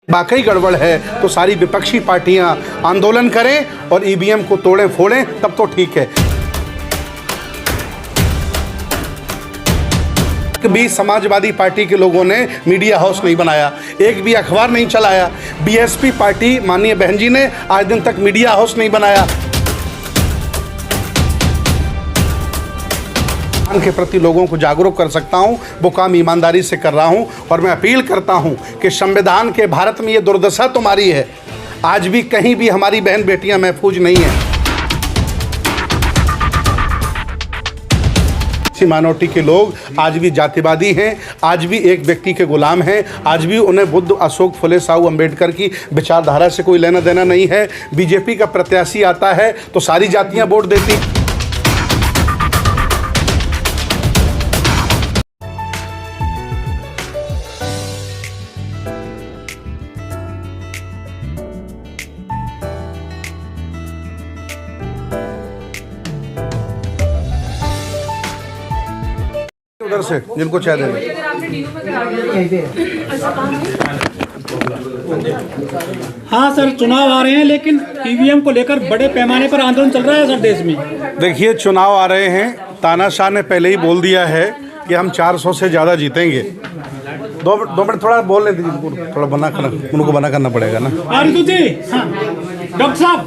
वाकई गड़बड़ है तो सारी विपक्षी पार्टियां आंदोलन करें और ईवीएम को तोड़ें फोड़ें, तब तो ठीक है। भी समाजवादी पार्टी के लोगों ने मीडिया हाउस नहीं बनाया, एक भी अखबार नहीं चलाया। बीएसपी पार्टी माननीय बहन जी ने आज दिन तक मीडिया हाउस नहीं बनाया। के प्रति लोगों को जागरूक कर सकता हूं, वो काम ईमानदारी से कर रहा हूं और मैं अपील करता हूं कि संविधान के भारत में ये दुर्दशा तुम्हारी है, आज भी कहीं भी हमारी बहन बेटियां महफूज नहीं हैं। माइनॉरिटी के लोग आज भी जातिवादी हैं, आज भी एक व्यक्ति के गुलाम हैं, आज भी उन्हें बुद्ध, अशोक, फुले, साहू, अंबेडकर की विचारधारा से कोई लेना देना नहीं है। बीजेपी का प्रत्याशी आता है तो सारी जातियां वोट देती। उधर से जिनको चाय देंगे। हाँ सर, चुनाव आ रहे हैं लेकिन ईवीएम को लेकर बड़े पैमाने पर आंदोलन चल रहा है सर देश में। देखिए, चुनाव आ रहे हैं, तानाशाह ने पहले ही बोल दिया है कि हम 400 से ज़्यादा जीतेंगे। दो मिनट थोड़ा बोलने दीजिए, थोड़ा उनको बना करना पड़ेगा ना। डॉक्टर साहब,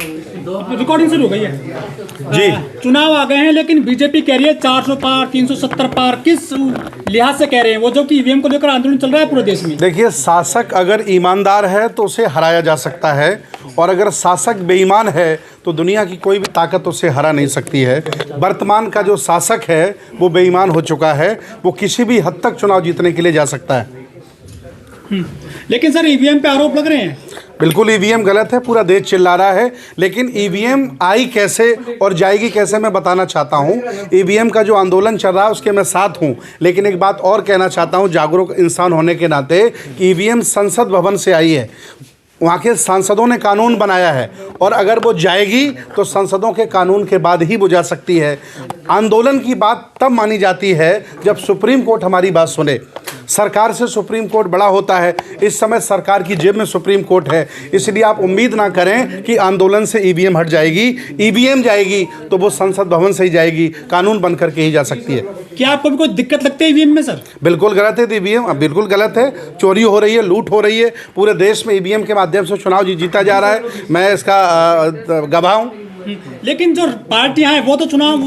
रिकॉर्डिंग शुरू हो गई है जी। चुनाव आ गए हैं लेकिन बीजेपी कह रही है 400 पार, 370 पार। किस लिहाज से कह रहे हैं वो, जो कि ईवीएम को लेकर आंदोलन चल रहा है पूरे देश में? देखिए, शासक अगर ईमानदार है तो उसे हराया जा सकता है, और अगर शासक बेईमान है तो दुनिया की कोई भी ताकत उसे हरा नहीं सकती है। वर्तमान का जो शासक है वो बेईमान हो चुका है, वो किसी भी हद तक चुनाव जीतने के लिए जा सकता है। लेकिन सर, ईवीएम पे आरोप लग रहे हैं। बिल्कुल, ईवीएम गलत है, पूरा देश चिल्ला रहा है, लेकिन ईवीएम आई कैसे और जाएगी कैसे मैं बताना चाहता हूं। ईवीएम का जो आंदोलन चल रहा है उसके मैं साथ हूं, लेकिन एक बात और कहना चाहता हूं जागरूक इंसान होने के नाते कि ईवीएम संसद भवन से आई है, वहाँ के सांसदों ने कानून बनाया है, और अगर वो जाएगी तो संसदों के कानून के बाद ही वो जा सकती है। आंदोलन की बात तब मानी जाती है जब सुप्रीम कोर्ट हमारी बात सुने। सरकार से सुप्रीम कोर्ट बड़ा होता है, इस समय सरकार की जेब में सुप्रीम कोर्ट है, इसलिए आप उम्मीद ना करें कि आंदोलन से ईवीएम हट जाएगी। ईवीएम जाएगी तो वो संसद भवन से ही जाएगी, कानून बन करके ही जा सकती है। क्या आपको भी कोई दिक्कत लगती है ईवीएम में सर? बिल्कुल गलत है ईवीएम, बिल्कुल गलत है। चोरी हो रही है, लूट हो रही है, पूरे देश में ईवीएम के माध्यम से चुनाव जीता जा रहा है, मैं इसका गवाह हूँ। लेकिन जो पार्टियां हैं वो तो चुनाव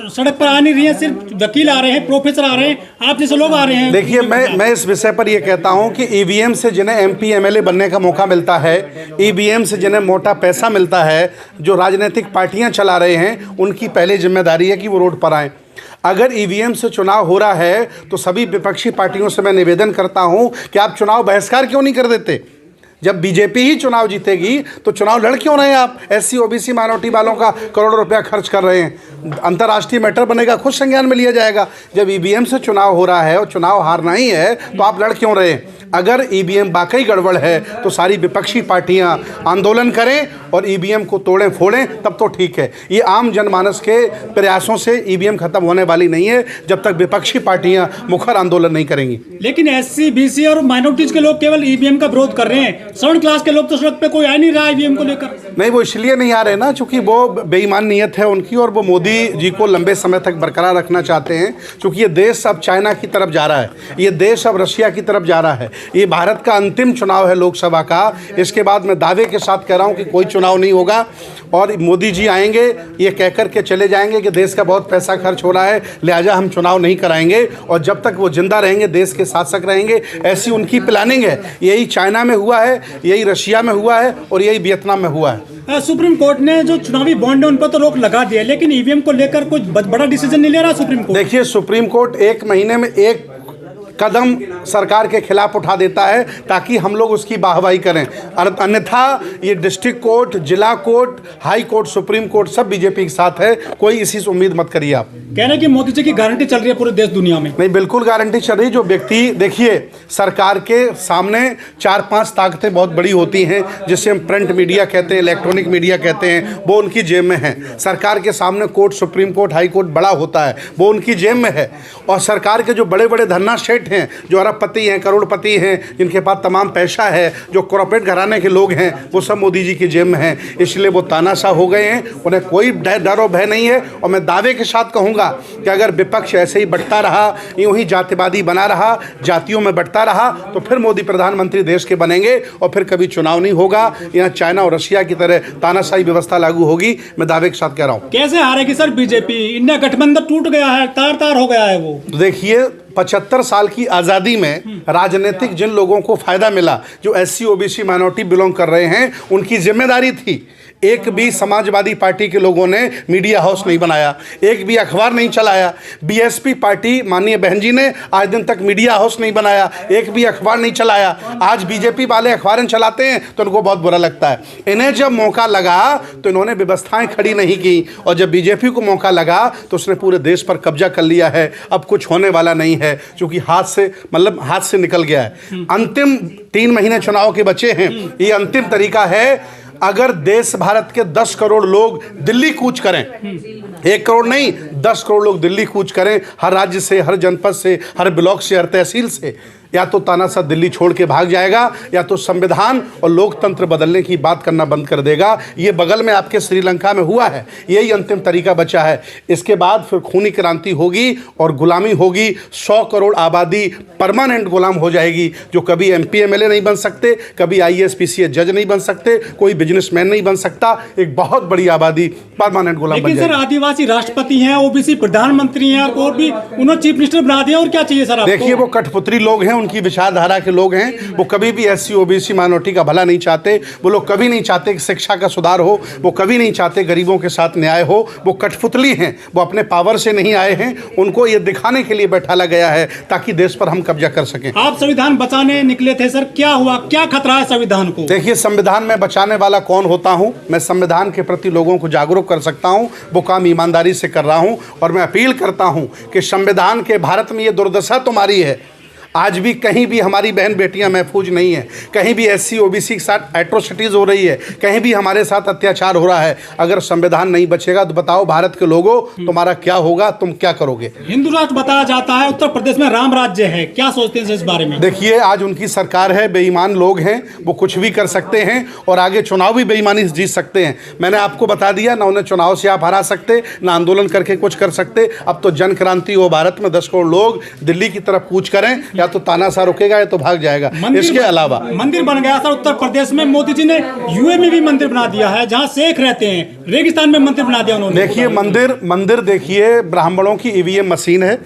सड़क पर आ नहीं रही है, सिर्फ वकील आ रहे हैं, प्रोफेसर आ रहे हैं, आप जैसे लोग आ रहे हैं। देखिए, मैं इस विषय पर यह कहता हूं कि ईवीएम से जिन्हें एमपी एमएलए बनने का मौका मिलता है, ईवीएम से जिन्हें मोटा पैसा मिलता है, जो राजनीतिक पार्टियां चला रहे हैं, उनकी पहले जिम्मेदारी है कि वो रोड पर आएँ। अगर ईवीएम से चुनाव हो रहा है तो सभी विपक्षी पार्टियों से मैं निवेदन करता हूं कि आप चुनाव बहिष्कार क्यों नहीं कर देते? जब बीजेपी ही चुनाव जीतेगी तो चुनाव लड़ क्यों रहे हैं आप? एससी ओबीसी माइनॉरिटी वालों का करोड़ों रुपया खर्च कर रहे हैं, अंतर्राष्ट्रीय मैटर बनेगा, खुद संज्ञान में लिया जाएगा। जब ईवीएम से चुनाव हो रहा है और चुनाव हारना ही है तो आप लड़ क्यों रहे हैं? अगर ईवीएम वाकई गड़बड़ है तो सारी विपक्षी पार्टियां आंदोलन करें और ईवीएम को तोड़ें फोड़ें, तब तो ठीक है। ये आम जनमानस के प्रयासों से ईवीएम खत्म होने वाली नहीं है जब तक विपक्षी पार्टियां मुखर आंदोलन नहीं करेंगी। लेकिन एससी बीसी और माइनॉरिटीज के लोग केवल ईवीएम का विरोध कर रहे हैं, सेकंड क्लास के लोग तो सड़क पे कोई आ नहीं रहा ईवीएम को लेकर। नहीं, वो इसलिए नहीं आ रहे ना चूंकि वो बेईमान नीयत है उनकी, और वो मोदी जी को लंबे समय तक बरकरार रखना चाहते हैं। चूंकि ये देश अब चाइना की तरफ जा रहा है, ये देश अब रशिया की तरफ जा रहा है, ये भारत का अंतिम चुनाव है लोकसभा का। इसके बाद मैं दावे के साथ कह रहा हूं कि कोई चुनाव नहीं होगा और मोदी जी आएंगे, ये कह कर के चले जाएंगे कि देश का बहुत पैसा खर्च हो रहा है, लिहाजा हम चुनाव नहीं कराएंगे। और जब तक वो जिंदा रहेंगे, देश के शासक रहेंगे, ऐसी उनकी प्लानिंग है। यही चाइना में हुआ है, यही रशिया में हुआ है और यही वियतनाम में हुआ है। सुप्रीम कोर्ट ने जो चुनावी बॉन्ड है उन पर तो रोक लगा दिया, लेकिन ईवीएम को लेकर कुछ बड़ा डिसीजन नहीं ले रहा सुप्रीम कोर्ट। देखिए, सुप्रीम कोर्ट एक महीने में एक कदम सरकार के खिलाफ उठा देता है ताकि हम लोग उसकी वाहवाही करें, अन्यथा ये डिस्ट्रिक्ट कोर्ट, जिला court, high court, supreme court सब बीजेपी के साथ है। कोई इसी से उम्मीद मत करिए आप। कह रहे हैं कि मोदी जी की गारंटी चल रही है पूरे देश दुनिया में। नहीं, बिल्कुल गारंटी चल रही। जो व्यक्ति, देखिए, सरकार के सामने 4-5 ताकतें बहुत बड़ी होती हैं, जिसे हम प्रिंट मीडिया कहते हैं, इलेक्ट्रॉनिक मीडिया कहते हैं, वो उनकी जेब में है। सरकार के सामने court, supreme court, high court बड़ा होता है, वो उनकी जेब में है। और सरकार के जो बड़े बड़े धन्ना सेठ कॉरपोरेट हैं, जो अरबपति हैं, करोड़पति हैं, जिनके पास तमाम पैसा है, जो कॉरपोरेट घराने के लोग हैं, वो सब मोदी जी की जेब में हैं। इसलिए वो तानाशाह हो गए हैं, उन्हें कोई डर और भय नहीं है। और मैं दावे के साथ कहूँगा कि अगर विपक्ष ऐसे ही बढ़ता रहा, यूँ ही जातिवादी बना रहा, जातियों में बढ़ता रहा, तो फिर मोदी प्रधानमंत्री देश के बनेंगे और फिर कभी चुनाव नहीं होगा। यहाँ चाइना और रशिया की तरह तानाशाही व्यवस्था लागू होगी। मैं दावे के साथ कह रहा हूँ। कैसे हारेगी सर बीजेपी? इंडिया गठबंधन टूट गया है, तार तार हो गया है वो। तो देखिए, 75 साल की आज़ादी में राजनीतिक जिन लोगों को फायदा मिला, जो SC OBC माइनॉरिटी बिलोंग कर रहे हैं, उनकी जिम्मेदारी थी। एक भी समाजवादी पार्टी के लोगों ने मीडिया हाउस नहीं बनाया, एक भी अखबार नहीं चलाया। BSP पार्टी माननीय बहन जी ने आज दिन तक मीडिया हाउस नहीं बनाया, एक भी अखबार नहीं चलाया। आज BJP वाले अखबारें चलाते हैं तो उनको बहुत बुरा लगता है। इन्हें जब मौका लगा तो इन्होंने व्यवस्थाएं खड़ी नहीं की, और जब BJP को मौका लगा तो उसने पूरे देश पर कब्जा कर लिया है। अब कुछ होने वाला नहीं है, क्योंकि हाथ से निकल गया है। अंतिम 3 महीने चुनाव के बचे हैं। ये अंतिम तरीका है। अगर देश भारत के 10 करोड़ लोग दिल्ली कूच करें, 1 करोड़ नहीं, 10 करोड़ लोग दिल्ली कूच करें, हर राज्य से, हर जनपद से, हर ब्लॉक से, हर तहसील से, या तो तानाशाह दिल्ली छोड़ के भाग जाएगा, या तो संविधान और लोकतंत्र बदलने की बात करना बंद कर देगा। ये बगल में आपके श्रीलंका में हुआ है, यही अंतिम तरीका बचा है। इसके बाद फिर खूनी क्रांति होगी और गुलामी होगी। 100 करोड़ आबादी परमानेंट गुलाम हो जाएगी, जो कभी MP MLA नहीं बन सकते, कभी IAS PCS जज नहीं बन सकते, कोई बिजनेसमैन नहीं बन सकता। एक बहुत बड़ी आबादी परमानेंट गुलाम बन लेकिन जाएगी। सर आदिवासी राष्ट्रपति हैं, OBC प्रधानमंत्री हैं, और भी उन्होंने चीफ मिनिस्टर बना दिया, और क्या चाहिए सर आपको? देखिए, वो कठपुतली लोग हैं, उनकी विचारधारा के लोग हैं। वो कभी भी SC OBC माइनॉरिटी का भला नहीं चाहते। वो लोग कभी नहीं चाहते कि शिक्षा का सुधार हो, वो कभी नहीं चाहते गरीबों के साथ न्याय हो। वो कठपुतली हैं, वो अपने पावर से नहीं आए हैं। उनको ये दिखाने के लिए बैठाला गया है ताकि देश पर हम कब्जा कर सकें। आप संविधान बचाने निकले थे सर, क्या हुआ? क्या खतरा है संविधान को? देखिए, संविधान में बचाने वाला कौन होता हूं? मैं संविधान के प्रति लोगों को जागरूक कर सकता हूं, वो काम ईमानदारी से कर रहा हूं। और मैं अपील करता हूं कि संविधान के भारत में ये दुर्दशा तुम्हारी है। आज भी कहीं भी हमारी बहन बेटियां महफूज नहीं हैं, कहीं भी SC OBC के साथ एट्रोसिटीज़ हो रही है, कहीं भी हमारे साथ अत्याचार हो रहा है। अगर संविधान नहीं बचेगा तो बताओ भारत के लोगों, तुम्हारा क्या होगा? तुम क्या करोगे? हिंदू राष्ट्र बताया जाता है, उत्तर प्रदेश में राम राज्य है, क्या सोचते हैं इस बारे में? देखिए, आज उनकी सरकार है, बेईमान लोग हैं, वो कुछ भी कर सकते हैं और आगे चुनाव भी बेईमानी से जीत सकते हैं। मैंने आपको बता दिया, ना उन्हें चुनाव से आप हरा सकते, ना आंदोलन करके कुछ कर सकते। अब तो जन क्रांति हो, भारत में 10 करोड़ लोग दिल्ली की तरफ कूच करें, या तो तानाशाह रुकेगा या तो भाग जाएगा। इसके अलावा मंदिर बन गया सर उत्तर प्रदेश में। मोदी जी ने UA में भी मंदिर बना दिया है, जहां शेख रहते हैं, रेगिस्तान में मंदिर बना दिया उन्होंने। देखिए, मंदिर देखिए, ब्राह्मणों की EVM मशीन है,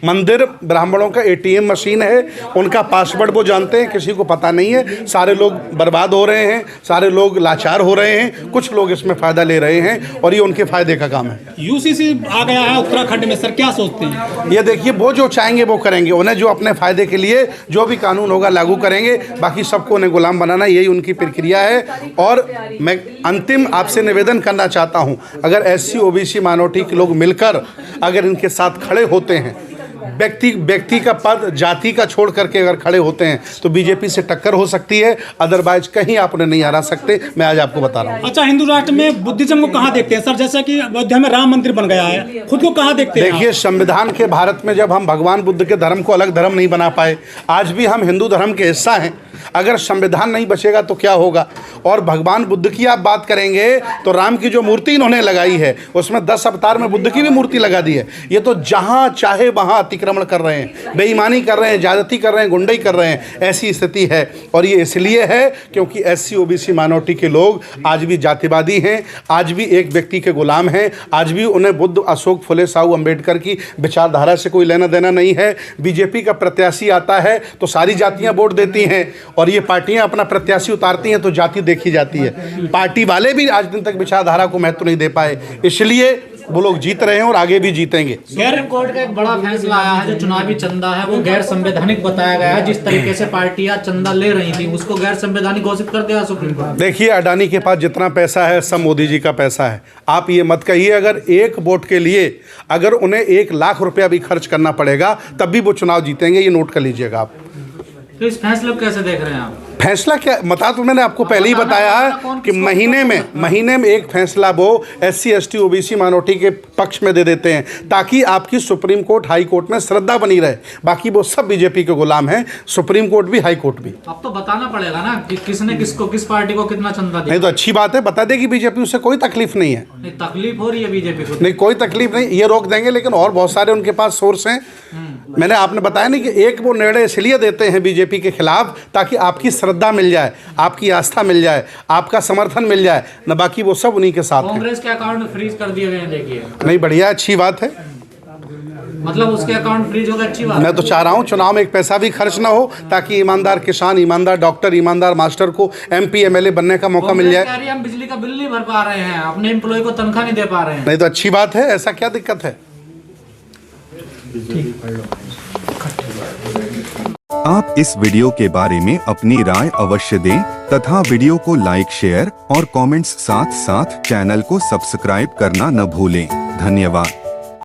मंदिर ब्राह्मणों का ATM मशीन है। उनका पासवर्ड वो जानते हैं, किसी को पता नहीं है। सारे लोग बर्बाद हो रहे हैं, सारे लोग लाचार हो रहे हैं, कुछ लोग इसमें फ़ायदा ले रहे हैं और ये उनके फ़ायदे का काम है। UCC आ गया है उत्तराखंड में सर, क्या सोचते हैं? ये देखिए, वो जो चाहेंगे वो करेंगे। उन्हें जो अपने फ़ायदे के लिए जो भी कानून होगा लागू करेंगे, बाकी सबको उन्हें गुलाम बनाना, यही उनकी प्रक्रिया है। और मैं अंतिम आपसे निवेदन करना चाहता हूँ, अगर SC OBC माइनॉरिटी के लोग मिलकर अगर इनके साथ खड़े होते हैं, व्यक्ति का पद, जाति का छोड़ करके अगर खड़े होते हैं, तो BJP से टक्कर हो सकती है। अदरवाइज कहीं आप उन्हें नहीं हरा सकते। मैं आज आपको बता रहा हूँ। अच्छा, हिंदू राष्ट्र में बुद्धिज्म को कहाँ देखते हैं सर? जैसे कि अयोध्या में राम मंदिर बन गया है, खुद को कहाँ देखते हैं? देखिए, संविधान के भारत में जब हम भगवान बुद्ध के धर्म को अलग धर्म नहीं बना पाए, आज भी हम हिंदू धर्म के हिस्सा हैं। अगर संविधान नहीं बचेगा तो क्या होगा? और भगवान बुद्ध की आप बात करेंगे तो राम की जो मूर्ति इन्होंने लगाई है, उसमें 10 अवतार में बुद्ध की भी मूर्ति लगा दी है। ये तो जहाँ चाहे वहाँ अतिक्रमण कर रहे हैं, बेईमानी कर रहे हैं, ज्यादती कर रहे हैं, गुंडई कर रहे हैं। ऐसी स्थिति है, और ये इसलिए है क्योंकि SC OBC माइनॉरिटी के लोग आज भी जातिवादी हैं, आज भी एक व्यक्ति के गुलाम हैं, आज भी उन्हें बुद्ध, अशोक, फुले, साहू, अम्बेडकर की विचारधारा से कोई लेना देना नहीं है। BJP का प्रत्याशी आता है तो सारी जातियाँ वोट देती हैं, और ये पार्टियां अपना प्रत्याशी उतारती हैं तो जाति देखी जाती है। पार्टी वाले भी आज दिन तक विचारधारा को महत्व नहीं दे पाए, इसलिए वो लोग जीत रहे हैं और आगे भी जीतेंगे। सुप्रीम कोर्ट का एक बड़ा फैसला आया है, जो चुनावी चंदा है वो गैर संवैधानिक बताया गया है। जिस तरीके से पार्टियां चंदा ले रही थी, उसको गैर संवैधानिक घोषित कर दिया सुप्रीम कोर्ट। देखिए, अडानी के पास जितना पैसा है सब मोदी जी का पैसा है। आप ये मत कहिए, अगर एक वोट के लिए अगर उन्हें 1 लाख रुपया भी खर्च करना पड़ेगा तब भी वो चुनाव जीतेंगे। ये नोट कर लीजिएगा आप। तो इस फैसले को कैसे देख रहे हैं आप? फैसला क्या बता, तो मैंने आपको पहले ही बताया कि महीने में एक फैसला वो SC ST OBC माइनॉरिटी के पक्ष में दे देते हैं, ताकि आपकी सुप्रीम कोर्ट हाई कोर्ट में श्रद्धा बनी रहे। बाकी वो सब बीजेपी के गुलाम हैं, सुप्रीम कोर्ट भी हाई कोर्ट भी। अब तो बताना पड़ेगा ना कि किसने किसको, किस पार्टी को कितना चंदा दिया। नहीं तो अच्छी बात है, बता देगी बीजेपी, उससे कोई तकलीफ नहीं है। नहीं, तकलीफ हो रही है बीजेपी को। नहीं, कोई तकलीफ नहीं, ये रोक देंगे, लेकिन और बहुत सारे उनके पास सोर्स हैं। मैंने आपने बताया नहीं कि एक वो निर्णय इसलिए देते हैं बीजेपी के खिलाफ ताकि आपकी श्रद्धा मिल जाए, आपकी आस्था मिल जाए, आपका समर्थन मिल जाए, न बाकी वो सब उन्हीं के साथ हैं। कांग्रेस के अकाउंट फ्रीज कर दिए गए हैं, देखिए। नहीं, बढ़िया, अच्छी बात है। मतलब उसके अकाउंट फ्रीज हो गए, अच्छी बात। मैं तो चाह रहा हूँ चुनाव में एक पैसा भी खर्च ना हो, ताकि ईमानदार किसान, ईमानदार डॉक्टर, ईमानदार मास्टर को MP MLA बनने का मौका मिल जाए। कह रही है, हम बिजली का बिल नहीं भर पा रहे हैं, अपने एम्प्लॉय को तनख्वाह नहीं दे पा रहे हैं। नहीं तो अच्छी बात है, ऐसा क्या दिक्कत है। आप इस वीडियो के बारे में अपनी राय अवश्य दें तथा वीडियो को लाइक, शेयर और कमेंट्स साथ साथ चैनल को सब्सक्राइब करना न भूलें। धन्यवाद।